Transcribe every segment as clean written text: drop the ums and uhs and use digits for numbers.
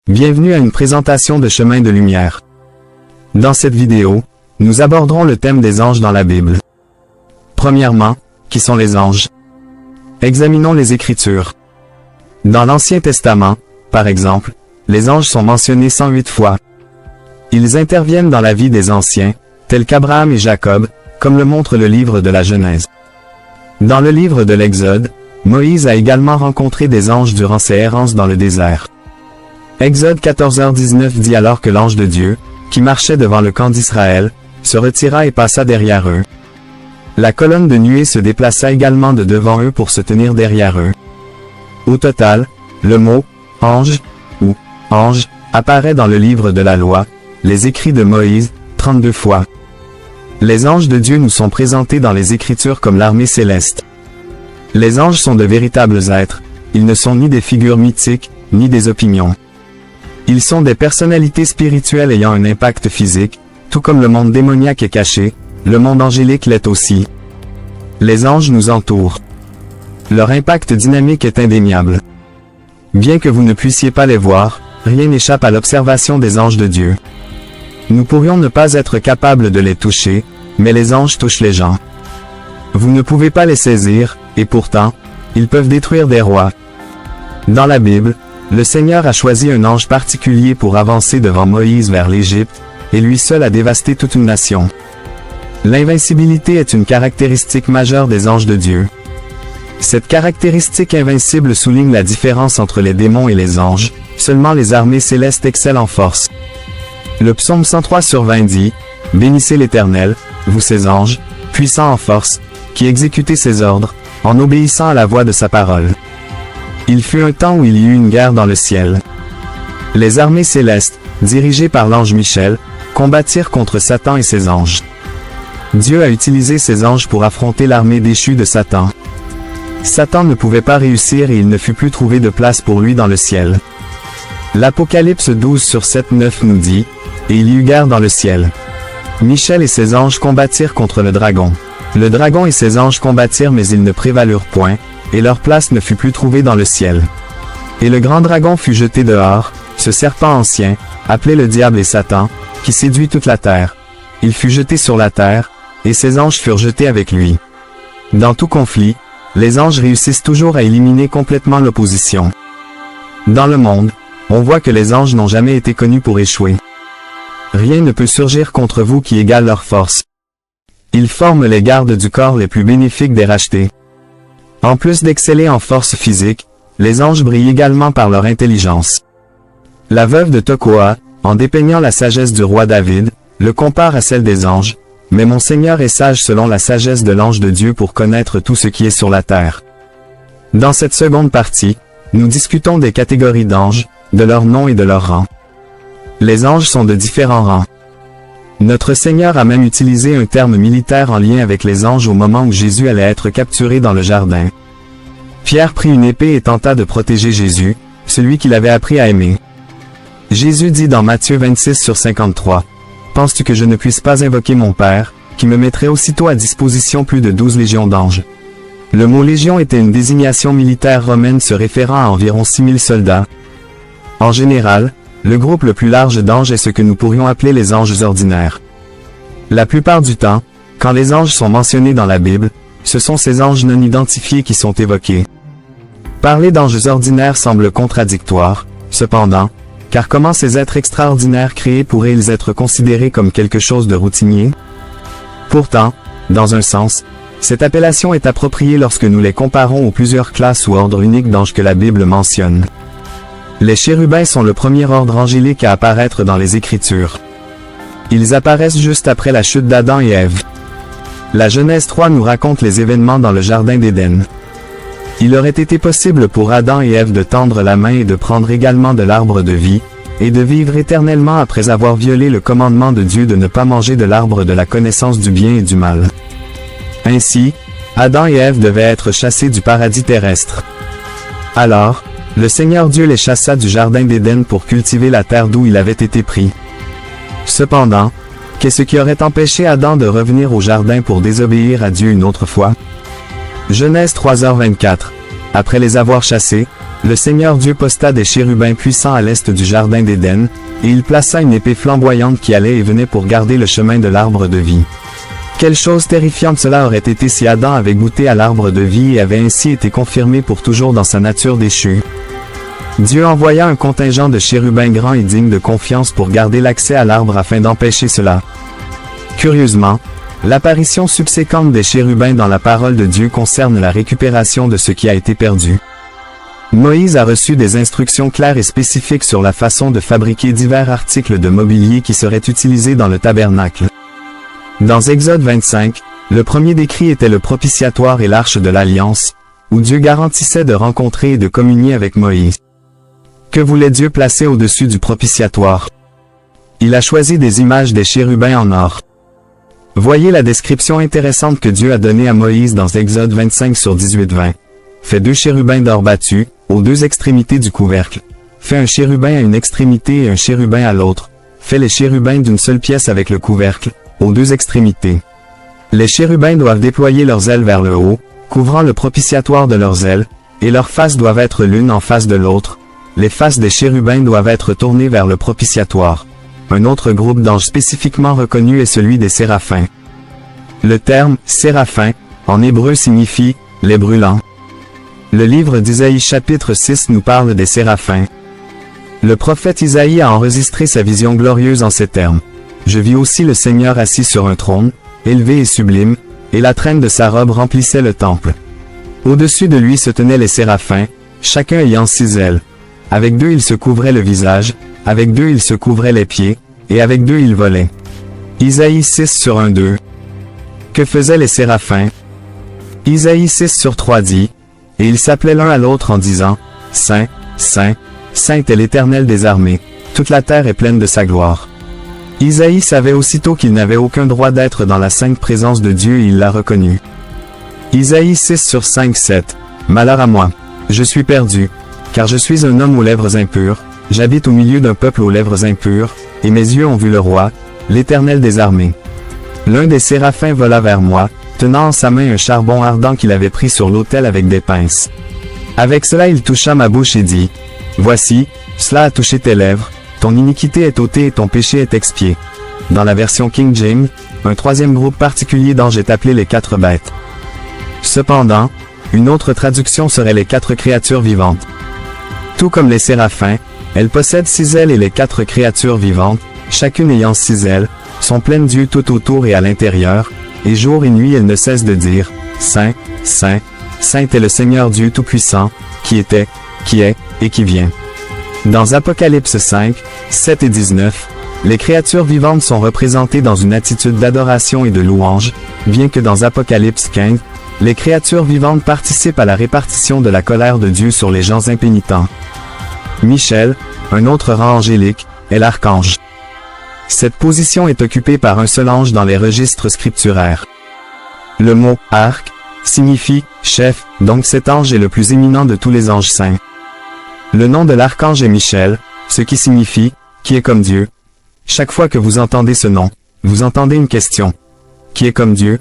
Bienvenue à une présentation de Chemin de Lumière. Dans cette vidéo, nous aborderons le thème des anges dans la Bible. Premièrement, qui sont les anges? Examinons les Écritures. Dans l'Ancien Testament, par exemple, les anges sont mentionnés 108 fois. Ils interviennent dans la vie des anciens, tels qu'Abraham et Jacob, comme le montre le livre de la Genèse. Dans le livre de l'Exode, Moïse a également rencontré des anges durant ses errances dans le désert. Exode 14h19 dit alors que l'ange de Dieu, qui marchait devant le camp d'Israël, se retira et passa derrière eux. La colonne de nuée se déplaça également de devant eux pour se tenir derrière eux. Au total, le mot « ange » ou « ange » apparaît dans le livre de la loi, les écrits de Moïse, 32 fois. Les anges de Dieu nous sont présentés dans les Écritures comme l'armée céleste. Les anges sont de véritables êtres, ils ne sont ni des figures mythiques, ni des opinions. Ils sont des personnalités spirituelles ayant un impact physique, tout comme le monde démoniaque est caché, le monde angélique l'est aussi. Les anges nous entourent. Leur impact dynamique est indéniable. Bien que vous ne puissiez pas les voir, rien n'échappe à l'observation des anges de Dieu. Nous pourrions ne pas être capables de les toucher, mais les anges touchent les gens. Vous ne pouvez pas les saisir, et pourtant, ils peuvent détruire des rois. Dans la Bible, le Seigneur a choisi un ange particulier pour avancer devant Moïse vers l'Égypte, et lui seul a dévasté toute une nation. L'invincibilité est une caractéristique majeure des anges de Dieu. Cette caractéristique invincible souligne la différence entre les démons et les anges, seulement les armées célestes excellent en force. Le psaume 103/20 dit « Bénissez l'Éternel, vous ses anges, puissants en force, qui exécutez ses ordres, en obéissant à la voix de sa parole. » Il fut un temps où il y eut une guerre dans le ciel. Les armées célestes, dirigées par l'ange Michel, combattirent contre Satan et ses anges. Dieu a utilisé ses anges pour affronter l'armée déchue de Satan. Satan ne pouvait pas réussir et il ne fut plus trouvé de place pour lui dans le ciel. L'Apocalypse 12/7-9 nous dit « Et il y eut guerre dans le ciel. Michel et ses anges combattirent contre le dragon. Le dragon et ses anges combattirent mais ils ne prévalurent point, et leur place ne fut plus trouvée dans le ciel. Et le grand dragon fut jeté dehors, ce serpent ancien, appelé le diable et Satan, qui séduit toute la terre. Il fut jeté sur la terre, et ses anges furent jetés avec lui. » Dans tout conflit, les anges réussissent toujours à éliminer complètement l'opposition. Dans le monde, on voit que les anges n'ont jamais été connus pour échouer. Rien ne peut surgir contre vous qui égale leur force. Ils forment les gardes du corps les plus bénéfiques des rachetés. En plus d'exceller en force physique, les anges brillent également par leur intelligence. La veuve de Tekoa, en dépeignant la sagesse du roi David, le compare à celle des anges, mais mon Seigneur est sage selon la sagesse de l'ange de Dieu pour connaître tout ce qui est sur la terre. Dans cette seconde partie, nous discutons des catégories d'anges, de leur nom et de leur rang. Les anges sont de différents rangs. Notre Seigneur a même utilisé un terme militaire en lien avec les anges au moment où Jésus allait être capturé dans le jardin. Pierre prit une épée et tenta de protéger Jésus, celui qu'il avait appris à aimer. Jésus dit dans Matthieu 26/53, « Penses-tu que je ne puisse pas invoquer mon Père, qui me mettrait aussitôt à disposition plus de 12 légions d'anges? » Le mot légion était une désignation militaire romaine se référant à environ 6000 soldats. En général, le groupe le plus large d'anges est ce que nous pourrions appeler les anges ordinaires. La plupart du temps, quand les anges sont mentionnés dans la Bible, ce sont ces anges non identifiés qui sont évoqués. Parler d'anges ordinaires semble contradictoire, cependant, car comment ces êtres extraordinaires créés pourraient-ils être considérés comme quelque chose de routinier? Pourtant, dans un sens, cette appellation est appropriée lorsque nous les comparons aux plusieurs classes ou ordres uniques d'anges que la Bible mentionne. Les chérubins sont le premier ordre angélique à apparaître dans les Écritures. Ils apparaissent juste après la chute d'Adam et Ève. La Genèse 3 nous raconte les événements dans le Jardin d'Éden. Il aurait été possible pour Adam et Ève de tendre la main et de prendre également de l'arbre de vie, et de vivre éternellement après avoir violé le commandement de Dieu de ne pas manger de l'arbre de la connaissance du bien et du mal. Ainsi, Adam et Ève devaient être chassés du paradis terrestre. Alors, le Seigneur Dieu les chassa du Jardin d'Éden pour cultiver la terre d'où il avait été pris. Cependant, qu'est-ce qui aurait empêché Adam de revenir au jardin pour désobéir à Dieu une autre fois? Genèse 3h24. Après les avoir chassés, Le Seigneur Dieu posta des chérubins puissants à l'est du jardin d'Éden, et il plaça une épée flamboyante qui allait et venait pour garder le chemin de l'arbre de vie. Quelle chose terrifiante cela aurait été si Adam avait goûté à l'arbre de vie et avait ainsi été confirmé pour toujours dans sa nature déchue. Dieu envoya un contingent de chérubins grands et dignes de confiance pour garder l'accès à l'arbre afin d'empêcher cela. Curieusement, l'apparition subséquente des chérubins dans la parole de Dieu concerne la récupération de ce qui a été perdu. Moïse a reçu des instructions claires et spécifiques sur la façon de fabriquer divers articles de mobilier qui seraient utilisés dans le tabernacle. Dans Exode 25, le premier décrit était le propitiatoire et l'arche de l'Alliance, où Dieu garantissait de rencontrer et de communier avec Moïse. Que voulait Dieu placer au-dessus du propitiatoire? Il a choisi des images des chérubins en or. Voyez la description intéressante que Dieu a donnée à Moïse dans Exode 25 sur 18-20. Fais 2 chérubins d'or battus, aux 2 extrémités du couvercle. Fais un chérubin à une extrémité et un chérubin à l'autre. Fais les chérubins d'une seule pièce avec le couvercle, aux 2 extrémités. Les chérubins doivent déployer leurs ailes vers le haut, couvrant le propitiatoire de leurs ailes, et leurs faces doivent être l'une en face de l'autre. Les faces des chérubins doivent être tournées vers le propitiatoire. Un autre groupe d'anges spécifiquement reconnu est celui des séraphins. Le terme « séraphin » en hébreu signifie « les brûlants ». Le livre d'Isaïe chapitre 6 nous parle des séraphins. Le prophète Isaïe a enregistré sa vision glorieuse en ces termes. « Je vis aussi le Seigneur assis sur un trône, élevé et sublime, et la traîne de sa robe remplissait le temple. Au-dessus de lui se tenaient les séraphins, chacun ayant 6 ailes. Avec 2 ils se couvraient le visage, avec 2 ils se couvraient les pieds, et avec 2 ils volaient. » Isaïe 6 sur 1-2. Que faisaient les séraphins? Isaïe 6 sur 3 dit, « Et ils s'appelaient l'un à l'autre en disant, Saint, Saint, Saint est l'Éternel des armées, toute la terre est pleine de sa gloire. » Isaïe savait aussitôt qu'il n'avait aucun droit d'être dans la sainte présence de Dieu et il l'a reconnu. Isaïe 6 sur 5-7. Malheur à moi, je suis perdu, car je suis un homme aux lèvres impures, j'habite au milieu d'un peuple aux lèvres impures, et mes yeux ont vu le roi, l'Éternel des armées. L'un des séraphins vola vers moi, tenant en sa main un charbon ardent qu'il avait pris sur l'autel avec des pinces. Avec cela il toucha ma bouche et dit, « Voici, cela a touché tes lèvres, ton iniquité est ôtée et ton péché est expié. » Dans la version King James, un 3e groupe particulier d'anges est appelé les 4 bêtes. Cependant, une autre traduction serait les 4 créatures vivantes. Tout comme les séraphins, elles possèdent 6 ailes et les 4 créatures vivantes, chacune ayant 6 ailes, sont pleines d'yeux tout autour et à l'intérieur, et jour et nuit elles ne cessent de dire, « Saint, Saint, Saint est le Seigneur Dieu Tout-Puissant, qui était, qui est, et qui vient. » Dans Apocalypse 5, 7 et 19, les créatures vivantes sont représentées dans une attitude d'adoration et de louange, bien que dans Apocalypse 15, les créatures vivantes participent à la répartition de la colère de Dieu sur les gens impénitents. Michel, un autre rang angélique, est l'archange. Cette position est occupée par un seul ange dans les registres scripturaires. Le mot « arc » signifie « chef », donc cet ange est le plus éminent de tous les anges saints. Le nom de l'archange est Michel, ce qui signifie « qui est comme Dieu ». Chaque fois que vous entendez ce nom, vous entendez une question. Qui est comme Dieu?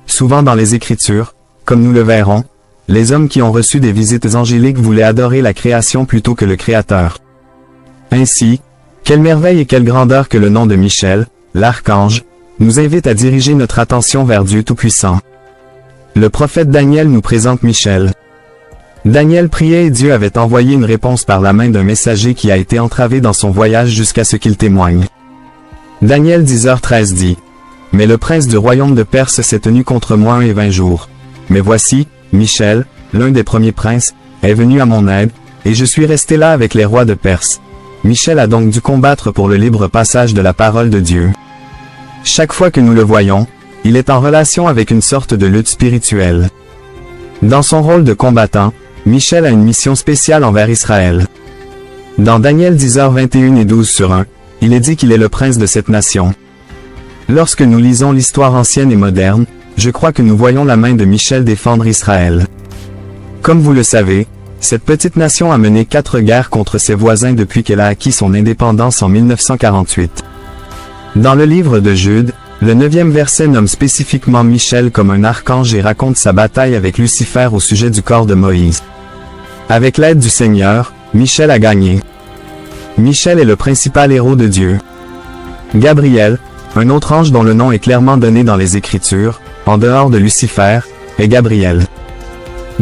Souvent dans les Écritures, comme nous le verrons, les hommes qui ont reçu des visites angéliques voulaient adorer la création plutôt que le Créateur. Ainsi, quelle merveille et quelle grandeur que le nom de Michel, l'archange, nous invite à diriger notre attention vers Dieu Tout-Puissant. Le prophète Daniel nous présente Michel. Daniel priait et Dieu avait envoyé une réponse par la main d'un messager qui a été entravé dans son voyage jusqu'à ce qu'il témoigne. Daniel 10h13 dit, « Mais le prince du royaume de Perse s'est tenu contre moi 1 et 20 jours. Mais voici, Michel, l'un des premiers princes, est venu à mon aide, et je suis resté là avec les rois de Perse. » Michel a donc dû combattre pour le libre passage de la parole de Dieu. Chaque fois que nous le voyons, il est en relation avec une sorte de lutte spirituelle. Dans son rôle de combattant, Michel a une mission spéciale envers Israël. Dans Daniel 10h21 et 12 sur 1, il est dit qu'il est le prince de cette nation. Lorsque nous lisons l'histoire ancienne et moderne, je crois que nous voyons la main de Michel défendre Israël. Comme vous le savez, cette petite nation a mené 4 guerres contre ses voisins depuis qu'elle a acquis son indépendance en 1948. Dans le livre de Jude, le 9e verset nomme spécifiquement Michel comme un archange et raconte sa bataille avec Lucifer au sujet du corps de Moïse. Avec l'aide du Seigneur, Michel a gagné. Michel est le principal héros de Dieu. Gabriel, un autre ange dont le nom est clairement donné dans les Écritures, en dehors de Lucifer, est Gabriel.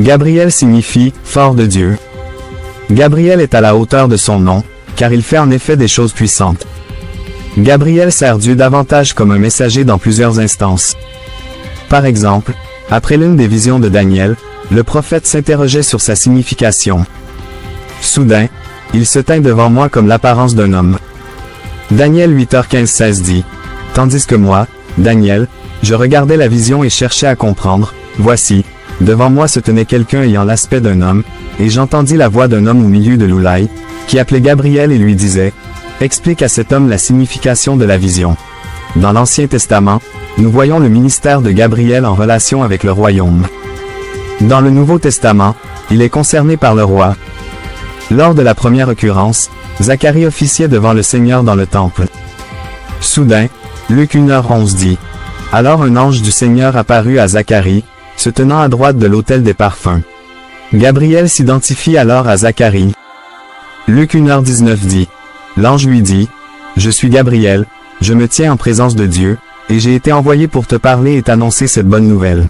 Gabriel signifie « fort de Dieu ». Gabriel est à la hauteur de son nom, car il fait en effet des choses puissantes. Gabriel sert Dieu davantage comme un messager dans plusieurs instances. Par exemple, après l'une des visions de Daniel, le prophète s'interrogeait sur sa signification. Soudain, il se tint devant moi comme l'apparence d'un homme. Daniel 8h15-16 dit, « Tandis que moi, Daniel, je regardais la vision et cherchais à comprendre, voici, devant moi se tenait quelqu'un ayant l'aspect d'un homme, et j'entendis la voix d'un homme au milieu de l'Oulaï, qui appelait Gabriel et lui disait, « Explique à cet homme la signification de la vision. » Dans l'Ancien Testament, nous voyons le ministère de Gabriel en relation avec le royaume. Dans le Nouveau Testament, il est concerné par le roi. Lors de la première occurrence, Zacharie officiait devant le Seigneur dans le temple. Soudain, Luc 1h11 dit, « Alors un ange du Seigneur apparut à Zacharie, se tenant à droite de l'autel des parfums. » Gabriel s'identifie alors à Zacharie. Luc 1h19 dit, « L'ange lui dit, « Je suis Gabriel, je me tiens en présence de Dieu, et j'ai été envoyé pour te parler et t'annoncer cette bonne nouvelle. »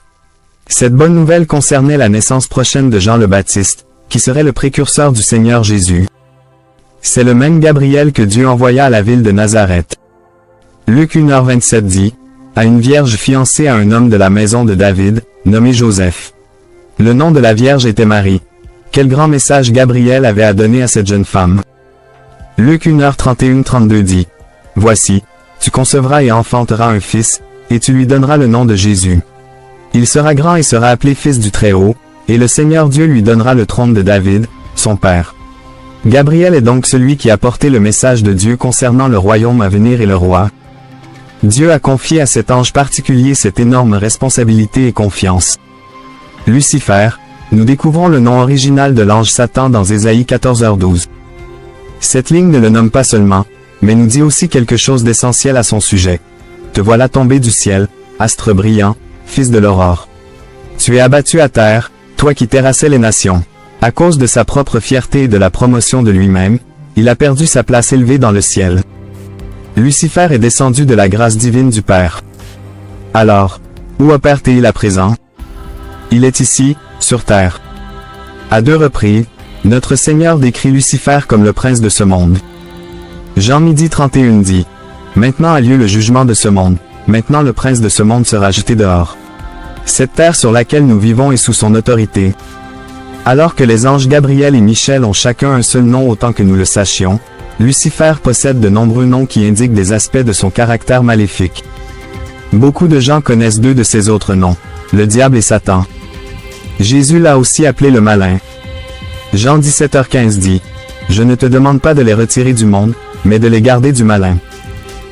Cette bonne nouvelle concernait la naissance prochaine de Jean le Baptiste, qui serait le précurseur du Seigneur Jésus. C'est le même Gabriel que Dieu envoya à la ville de Nazareth. Luc 1h27 dit, « À une vierge fiancée à un homme de la maison de David, nommé Joseph. » Le nom de la vierge était Marie. Quel grand message Gabriel avait à donner à cette jeune femme. Luc 1h31-32 dit, « Voici, tu concevras et enfanteras un fils, et tu lui donneras le nom de Jésus. Il sera grand et sera appelé fils du Très-Haut, et le Seigneur Dieu lui donnera le trône de David, son père. » Gabriel est donc celui qui a porté le message de Dieu concernant le royaume à venir et le roi. Dieu a confié à cet ange particulier cette énorme responsabilité et confiance. Lucifer, nous découvrons le nom original de l'ange Satan dans Ésaïe 14h12. Cette ligne ne le nomme pas seulement, mais nous dit aussi quelque chose d'essentiel à son sujet. Te voilà tombé du ciel, astre brillant, fils de l'aurore. Tu es abattu à terre, toi qui terrassais les nations. À cause de sa propre fierté et de la promotion de lui-même, il a perdu sa place élevée dans le ciel. Lucifer est descendu de la grâce divine du Père. Alors, où opère-t-il à présent? Il est ici, sur terre. À 2 reprises, notre Seigneur décrit Lucifer comme le prince de ce monde. Jean 12h31 dit, « Maintenant a lieu le jugement de ce monde, maintenant le prince de ce monde sera jeté dehors. » Cette terre sur laquelle nous vivons est sous son autorité. Alors que les anges Gabriel et Michel ont chacun un seul nom autant que nous le sachions, Lucifer possède de nombreux noms qui indiquent des aspects de son caractère maléfique. Beaucoup de gens connaissent 2 de ces autres noms, le diable et Satan. Jésus l'a aussi appelé le malin. Jean 17h15 dit, « Je ne te demande pas de les retirer du monde, mais de les garder du malin. »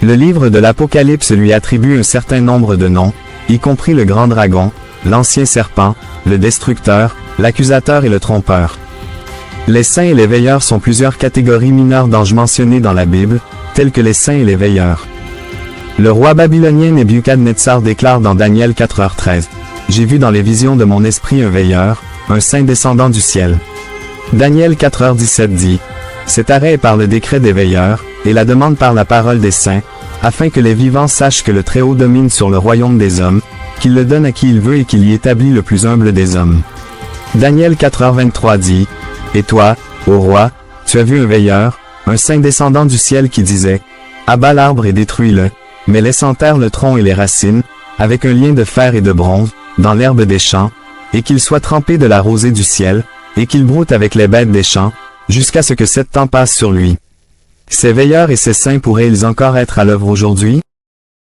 Le livre de l'Apocalypse lui attribue un certain nombre de noms, y compris le grand dragon, l'ancien serpent, le destructeur, l'accusateur et le trompeur. Les saints et les veilleurs sont plusieurs catégories mineures d'anges mentionnées dans la Bible, telles que les saints et les veilleurs. Le roi babylonien Nebuchadnezzar déclare dans Daniel 4h13, « J'ai vu dans les visions de mon esprit un veilleur, un saint descendant du ciel. » Daniel 4h17 dit, « Cet arrêt est par le décret des veilleurs, et la demande par la parole des saints, afin que les vivants sachent que le Très-Haut domine sur le royaume des hommes, qu'il le donne à qui il veut et qu'il y établit le plus humble des hommes. » Daniel 4h23 dit, « Et toi, ô roi, tu as vu un veilleur, un saint descendant du ciel qui disait, « Abat l'arbre et détruis-le, mais laisse en terre le tronc et les racines, avec un lien de fer et de bronze, dans l'herbe des champs, et qu'il soit trempé de la rosée du ciel, et qu'il broute avec les bêtes des champs, jusqu'à ce que 7 temps passe sur lui. » Ces veilleurs et ces saints pourraient-ils encore être à l'œuvre aujourd'hui?